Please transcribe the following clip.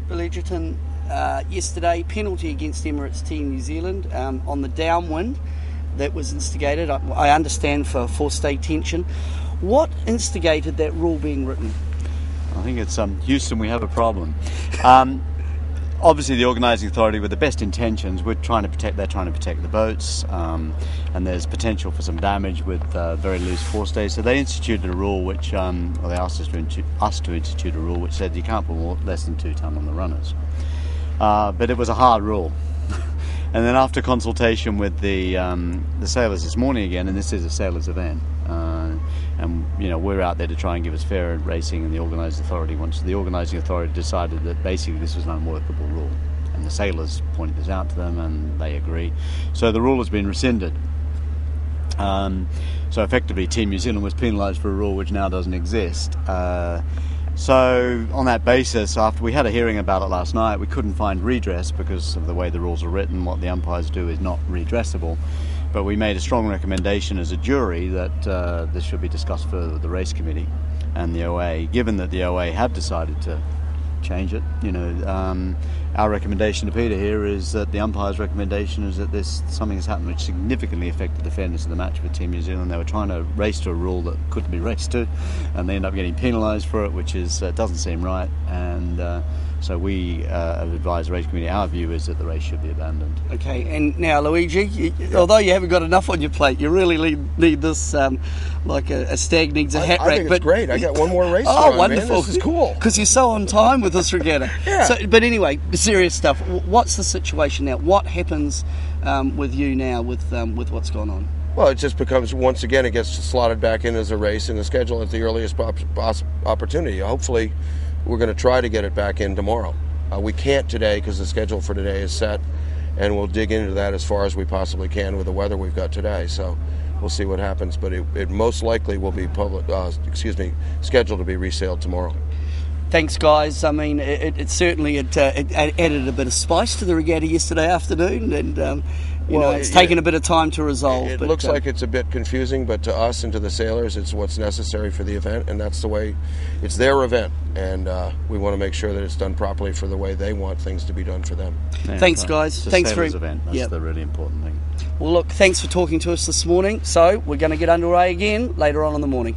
Bill Edgerton, yesterday, penalty against Emirates Team New Zealand on the downwind that was instigated, I understand, for forced tension. What instigated that rule being written? I think it's Houston, we have a problem. Obviously, the organising authority, with the best intentions, they're trying to protect the boats, and there's potential for some damage with very loose forestay. So they instituted a rule which, or they asked us to institute a rule which said you can't put less than 2 tonne on the runners. But it was a hard rule. And then after consultation with the sailors this morning again, and this is a sailors' event, and we're out there to try and give us fair racing, and the organising authority decided that basically this was an unworkable rule, and the sailors pointed this out to them and they agree. So the rule has been rescinded. So effectively Team New Zealand was penalised for a rule which now doesn't exist. So on that basis, after we had a hearing about it last night, we couldn't find redress because of the way the rules are written. What the umpires do is not redressable. But we made a strong recommendation as a jury that this should be discussed further with the race committee and the OA. Given that the OA have decided to change it, our recommendation to Peter here is that the umpire's recommendation is that something has happened which significantly affected the fairness of the match with Team New Zealand. They were trying to race to a rule that couldn't be raced to, and they ended up getting penalised for it, which doesn't seem right. And so we have advised the race committee. Our view is that the race should be abandoned. Okay, and now Luigi, although you haven't got enough on your plate, you really need this like a stag needs a hat rack. I think it's great. I got one more race. Oh, wonderful! Man. This is cool because you're so on time with this regatta. Yeah. So, but anyway, serious stuff. What's the situation now? What happens with you now with what's going on? Well, it just becomes, once again, it gets slotted back in as a race in the schedule at the earliest opportunity. Hopefully, we're going to try to get it back in tomorrow. We can't today because the schedule for today is set, and we'll dig into that as far as we possibly can with the weather we've got today. So we'll see what happens, but it most likely will be scheduled to be resailed tomorrow. Thanks, guys. I mean, it certainly it added a bit of spice to the regatta yesterday afternoon, and it's taken a bit of time to resolve. It looks like it's a bit confusing, but to us and to the sailors, it's what's necessary for the event, and that's the way. It's their event, and we want to make sure that it's done properly for the way they want things to be done for them. Yeah, thanks, guys. It's a thanks sailors' event. That's the really important thing. Well, look, thanks for talking to us this morning. So we're going to get underway again later on in the morning.